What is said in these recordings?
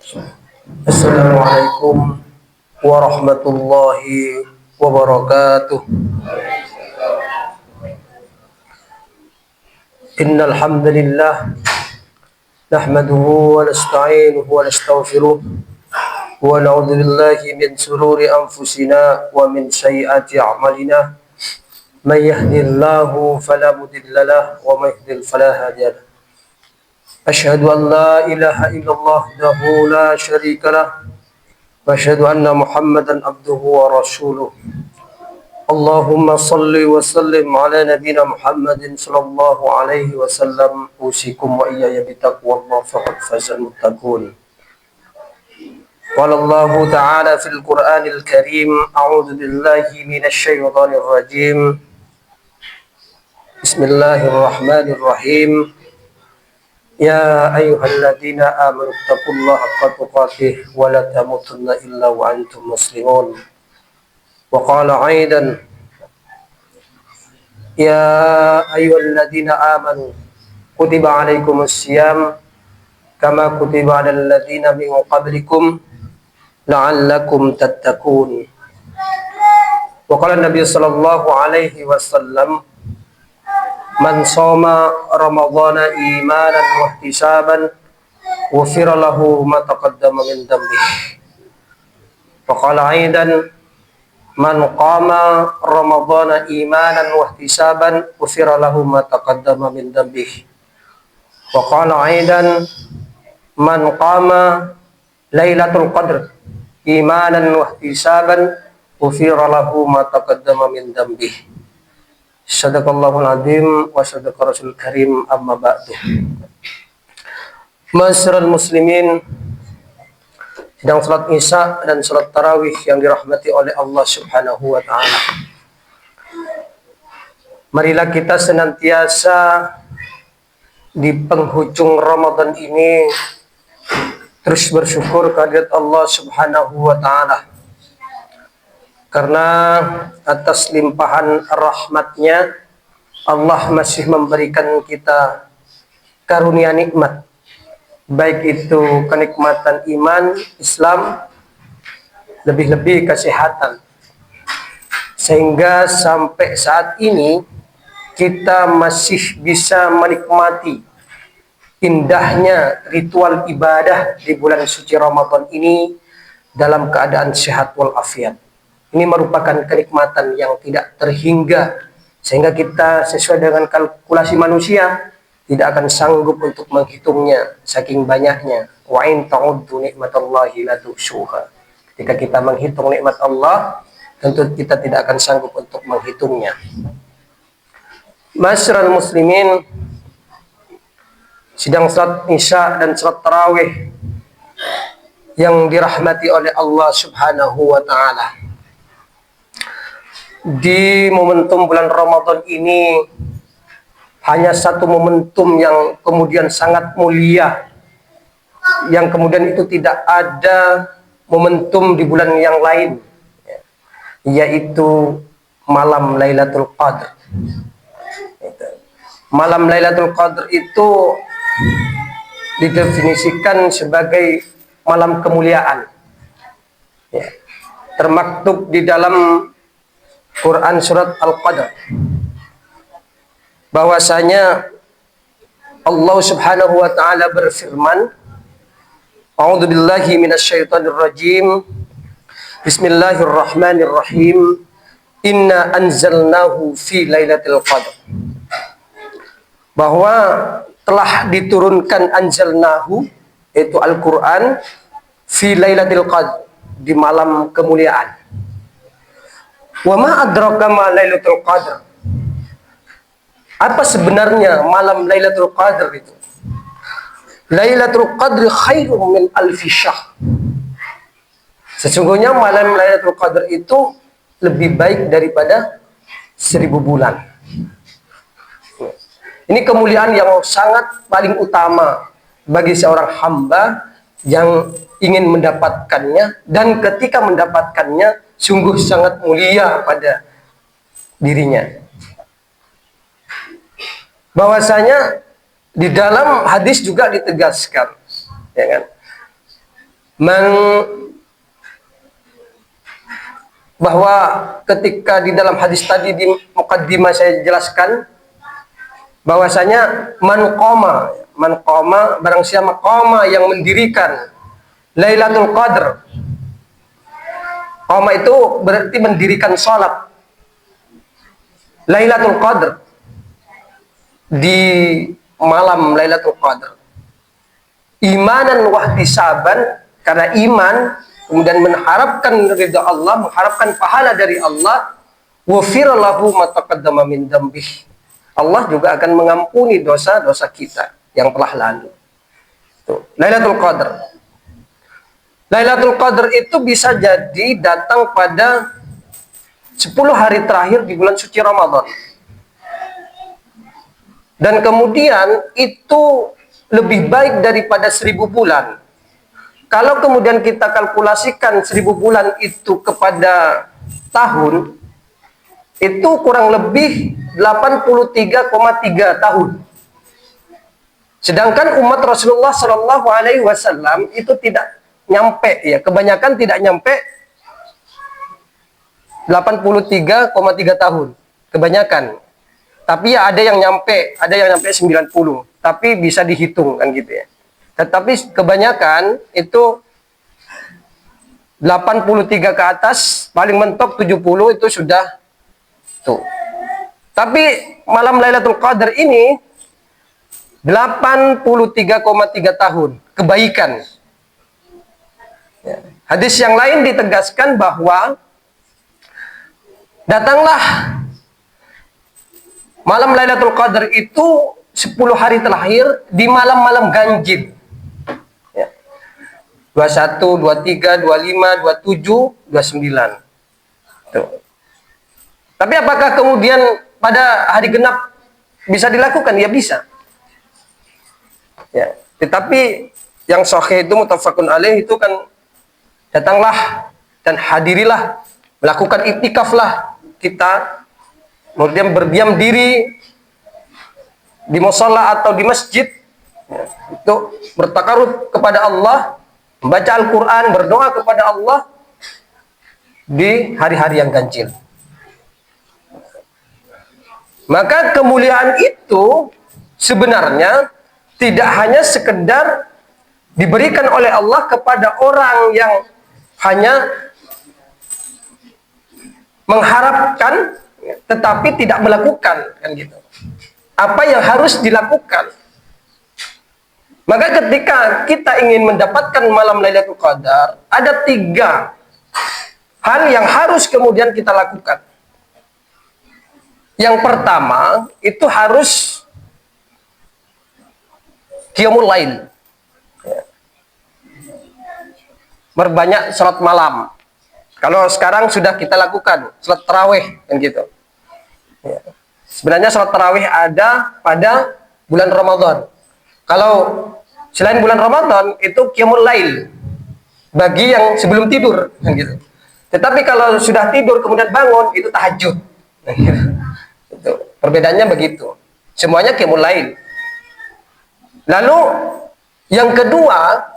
Assalamualaikum warahmatullahi wabarakatuh. Innal hamdalillah nahmaduhu wa nasta'inuhu wa nastaghfiruh wa na'udzu billahi min shururi anfusina wa min sayyiati a'malina. May yahdihillahu fala mudilla lahu wa may yudlil fala hadiya lahu. Asyhadu an la ilaha illallah wahdahu la syarika lahu wa asyhadu anna Muhammadan abduhu wa rasuluh. Allahumma salli wa sallim ala nabiyyina Muhammadin sallallahu alaihi wasallam. Usikum wa iyaya bitaqwallah faqad fazal muttaqun. Qala Allah ta'ala fil Qur'anil Karim, a'udzu billahi minasy syaithanir rajim. Bismillahirrahmanirrahim. Ya ayyuhalladzina amanu taqullaha haqqa tuqatih wa la tamutunna illa wa antum muslimun. Wa qala aidan ya ayyuhalladzina amanu kutiba alaikumus syiyam kama kutiba alal ladzina min qablikum la'allakum tattaqun. Wa qala Nabi sallallahu alaihi wasallam man shoma ramadhana imanan wa ihtisaban ghufira lahu ma taqaddama min dhanbihi. Wa qala aidan man qama ramadhana imanan wa ihtisaban ghufira lahu ma taqaddama min dhanbihi. Wa qala aidan man qama lailatul qadr imanan wa ihtisaban ghufira lahu ma taqaddama min dhanbihi. Sadaqallahul azim wa sadaqa rasul karim, amma ba'du. Masyarul muslimin, sedang salat isya dan salat tarawih yang dirahmati oleh Allah subhanahu wa ta'ala. Marilah kita senantiasa di penghujung Ramadan ini terus bersyukur kehadirat Allah subhanahu wa ta'ala, karena atas limpahan rahmatnya Allah masih memberikan kita karunia nikmat, baik itu kenikmatan iman, Islam, lebih-lebih kesehatan, sehingga sampai saat ini kita masih bisa menikmati indahnya ritual ibadah di bulan suci Ramadan ini dalam keadaan sehat walafiat. Ini merupakan kenikmatan yang tidak terhingga, sehingga kita sesuai dengan kalkulasi manusia tidak akan sanggup untuk menghitungnya saking banyaknya. Wa in ta'uddu nikmatallahi la tuhsuha. Ketika kita menghitung nikmat Allah, tentu kita tidak akan sanggup untuk menghitungnya. Masyarul muslimin, sidang salat isya dan salat tarawih yang dirahmati oleh Allah subhanahu wa ta'ala, di momentum bulan Ramadan ini hanya satu momentum yang kemudian sangat mulia, yang kemudian itu tidak ada momentum di bulan yang lain, yaitu malam Lailatul Qadar. Malam Lailatul Qadar itu didefinisikan sebagai malam kemuliaan, termaktub di dalam Quran surat Al-Qadr bahwasanya Allah subhanahu wa ta'ala berfirman, a'udzu billahi minasyaitonir rajim, bismillahirrahmanirrahim, inna anzalnahu fi lailatul qadr, bahwa telah diturunkan anzalnahu, yaitu Al-Quran, fi lailatul qadr, di malam kemuliaan. Wa ma adraka ma Lailatul Qadar. Apa sebenarnya malam Lailatul Qadar itu? Lailatul Qadr khairun min alfi syahr. Sesungguhnya malam Lailatul Qadar itu lebih baik daripada 1000 bulan. Ini kemuliaan yang sangat paling utama bagi seorang hamba yang ingin mendapatkannya, dan ketika mendapatkannya sungguh sangat mulia pada dirinya. Bahwasanya di dalam hadis juga ditegaskan, ya kan, bahwa ketika di dalam hadis tadi di muqaddimah saya jelaskan bahwasanya man qama barang siapa qama yang mendirikan Lailatul Qadar. Qama itu berarti mendirikan salat Lailatul Qadar di malam Lailatul Qadar. Imanan wahtisaban, karena iman kemudian mengharapkan ridha Allah, mengharapkan pahala dari Allah, ghufira lahu ma taqaddama min dzambih. Allah juga akan mengampuni dosa-dosa kita yang telah lalu. Tuh, Lailatul Qadar. Lailatul Qadar itu bisa jadi datang pada 10 hari terakhir di bulan suci Ramadan. Dan kemudian itu lebih baik daripada 1000 bulan. Kalau kemudian kita kalkulasikan 1000 bulan itu kepada tahun, itu kurang lebih 83,3 tahun. Sedangkan umat Rasulullah Shallallahu Alaihi Wasallam itu tidak nyampe, ya, kebanyakan tidak nyampe 83,3 tahun, kebanyakan. Tapi ya ada yang nyampe 90, tapi bisa dihitung kan gitu ya. Tetapi kebanyakan itu 83 ke atas, paling mentok 70 itu sudah tuh. Tapi malam Lailatul Qadar ini 83,3 tahun kebaikan. Ya. Hadis yang lain ditegaskan bahwa datanglah malam Lailatul Qadar itu 10 hari terakhir di malam-malam ganjil. Ya. 21, 23, 25, 27, 29. Tuh. Tapi apakah kemudian pada hari genap bisa dilakukan? Ya bisa. Ya. Tetapi yang sahih itu muttafaqun alaih itu kan datanglah dan hadirilah, melakukan iktikaflah kita, kemudian berdiam diri di musalla atau di masjid, ya, untuk bertakarub kepada Allah, membaca Al-Quran, berdoa kepada Allah di hari-hari yang ganjil. Maka kemuliaan itu sebenarnya tidak hanya sekedar diberikan oleh Allah kepada orang yang hanya mengharapkan tetapi tidak melakukan, kan gitu. Apa yang harus dilakukan? Maka ketika kita ingin mendapatkan malam Lailatul Qadar, ada 3 hal yang harus kemudian kita lakukan. Yang pertama itu harus qiyamul lail, berbanyak salat malam. Kalau sekarang sudah kita lakukan salat tarawih, kan gitu. Ya. Sebenarnya salat tarawih ada pada bulan Ramadan. Kalau selain bulan Ramadan itu qiyamul lail bagi yang sebelum tidur, kan gitu. Tetapi kalau sudah tidur kemudian bangun itu tahajud. Kan gitu. Itu perbedaannya begitu. Semuanya qiyamul lail. Lalu yang kedua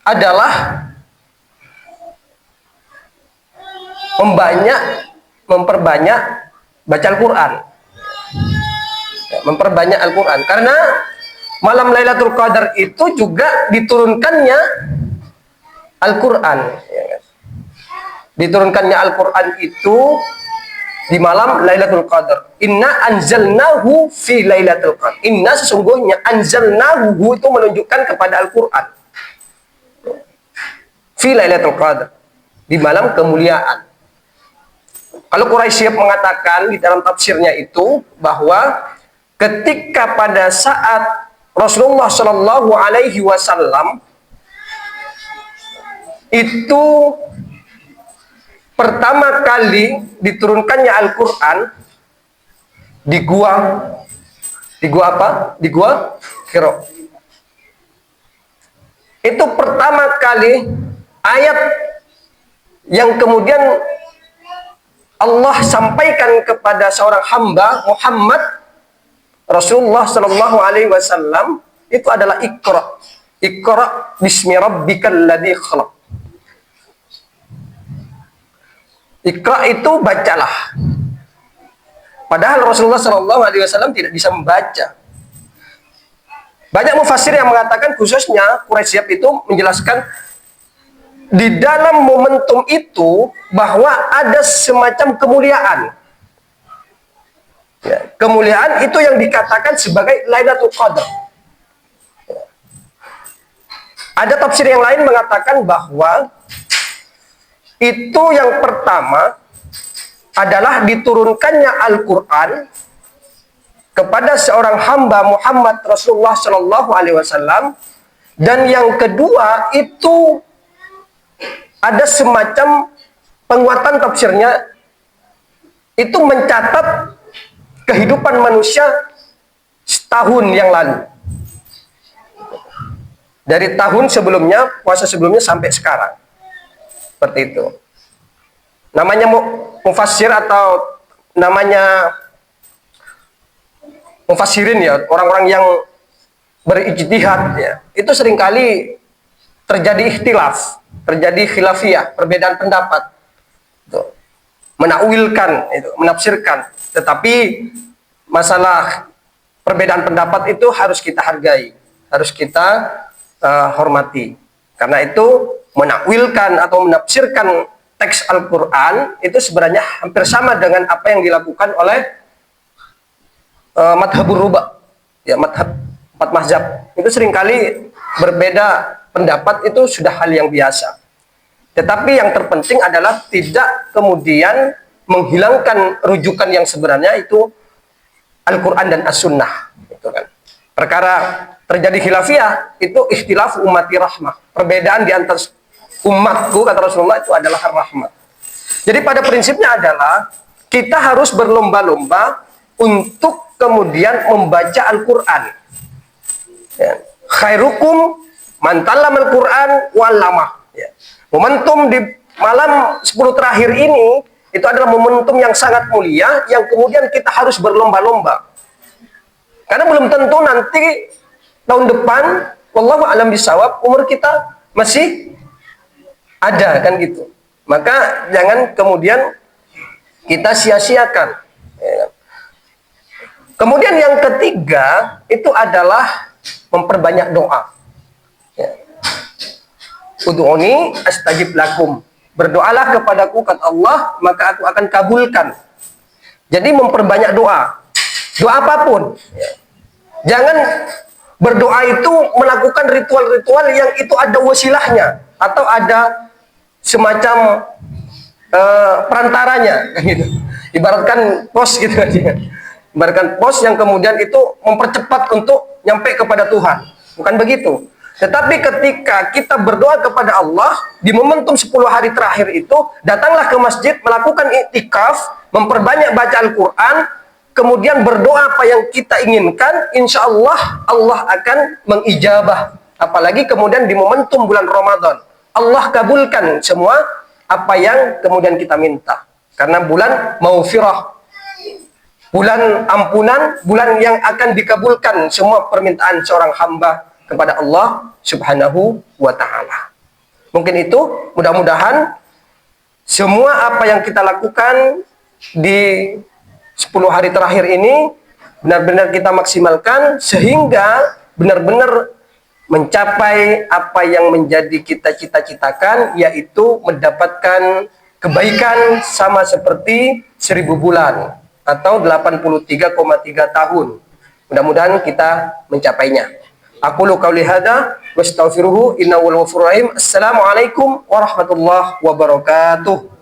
adalah memperbanyak baca Al-Quran, memperbanyak Al-Quran, karena malam Lailatul Qadar itu juga diturunkannya Al-Quran, diturunkannya Al-Quran itu di malam Lailatul Qadar. Inna anzalnahu fi Lailatul Qadar. Inna sesungguhnya anzalnahu itu menunjukkan kepada Al-Quran fi Lailatul Qadar, di malam kemuliaan. Kalau Quraisy mengatakan di dalam tafsirnya itu bahwa ketika pada saat Rasulullah Shallallahu Alaihi Wasallam itu pertama kali diturunkannya Al-Quran di gua apa? Di gua Hira. Itu pertama kali ayat yang kemudian Allah sampaikan kepada seorang hamba Muhammad Rasulullah Shallallahu Alaihi Wasallam itu adalah Iqra. Iqra bismi rabbikal ladzi khalaq. Iqra itu bacalah. Padahal Rasulullah SAW tidak bisa membaca. Banyak mufassir yang mengatakan, khususnya Quraisy itu menjelaskan di dalam momentum itu bahwa ada semacam kemuliaan. Ya, kemuliaan itu yang dikatakan sebagai Lailatul Qadar. Ada tafsir yang lain mengatakan bahwa itu yang pertama adalah diturunkannya Al-Quran kepada seorang hamba Muhammad Rasulullah Shallallahu Alaihi Wasallam, dan yang kedua itu ada semacam penguatan tafsirnya, itu mencatat kehidupan manusia setahun yang lalu, dari tahun sebelumnya, puasa sebelumnya sampai sekarang, seperti itu. Namanya mufassir atau namanya mufassirin ya, orang-orang yang berijtihad ya, itu seringkali terjadi ikhtilaf, terjadi khilafiyah, perbedaan pendapat, tuh, menakwilkan itu, menafsirkan. Tetapi masalah perbedaan pendapat itu harus kita hargai, harus kita hormati. Karena itu menakwilkan atau menafsirkan teks Al-Quran itu sebenarnya hampir sama dengan apa yang dilakukan oleh madhabur ruba, ya, madhab 4 mazhab. Itu seringkali berbeda pendapat, itu sudah hal yang biasa. Tetapi yang terpenting adalah tidak kemudian menghilangkan rujukan yang sebenarnya, itu Al-Quran dan As-Sunnah. Itu kan. Perkara terjadi khilafiyah itu ikhtilaf ummati rahmah. Perbedaan di antara umatku, kata Rasulullah, itu adalah rahmat. Jadi pada prinsipnya adalah kita harus berlomba-lomba untuk kemudian membaca Al-Quran. Ya. Khairukum man ta'allamal Quran wa'allamah. Ya. Momentum di malam 10 terakhir ini itu adalah momentum yang sangat mulia, yang kemudian kita harus berlomba-lomba. Karena belum tentu nanti tahun depan, wallahu a'lam bishawab, umur kita masih ada, kan gitu. Maka jangan kemudian kita sia-siakan. Ya. Kemudian yang ketiga itu adalah memperbanyak doa. Ya. Ud'uni astajib lakum. Berdoalah kepadaku, kata Allah, maka aku akan kabulkan. Jadi memperbanyak doa. Doa apapun. Ya. Jangan berdoa itu melakukan ritual-ritual yang itu ada wasilahnya atau ada semacam perantaranya, gitu. Ibaratkan pos gitu aja. Ibaratkan pos yang kemudian itu mempercepat untuk nyampe kepada Tuhan. Bukan begitu. Tetapi ketika kita berdoa kepada Allah di momentum 10 hari terakhir itu, datanglah ke masjid, melakukan iktikaf, memperbanyak baca Al-Quran, kemudian berdoa apa yang kita inginkan, insya Allah Allah akan mengijabah. Apalagi kemudian di momentum bulan Ramadan, Allah kabulkan semua apa yang kemudian kita minta. Karena bulan maufirah, bulan ampunan, bulan yang akan dikabulkan semua permintaan seorang hamba kepada Allah Subhanahu wa ta'ala. Mungkin itu, mudah-mudahan semua apa yang kita lakukan di 10 hari terakhir ini benar-benar kita maksimalkan sehingga benar-benar mencapai apa yang menjadi kita cita-citakan, yaitu mendapatkan kebaikan sama seperti 1000 bulan atau 83,3 tahun. Mudah-mudahan kita mencapainya. Aku qauli hadza wa astaghfiruhu innahu ghafurur rahim. Assalamualaikum warahmatullahi wabarakatuh.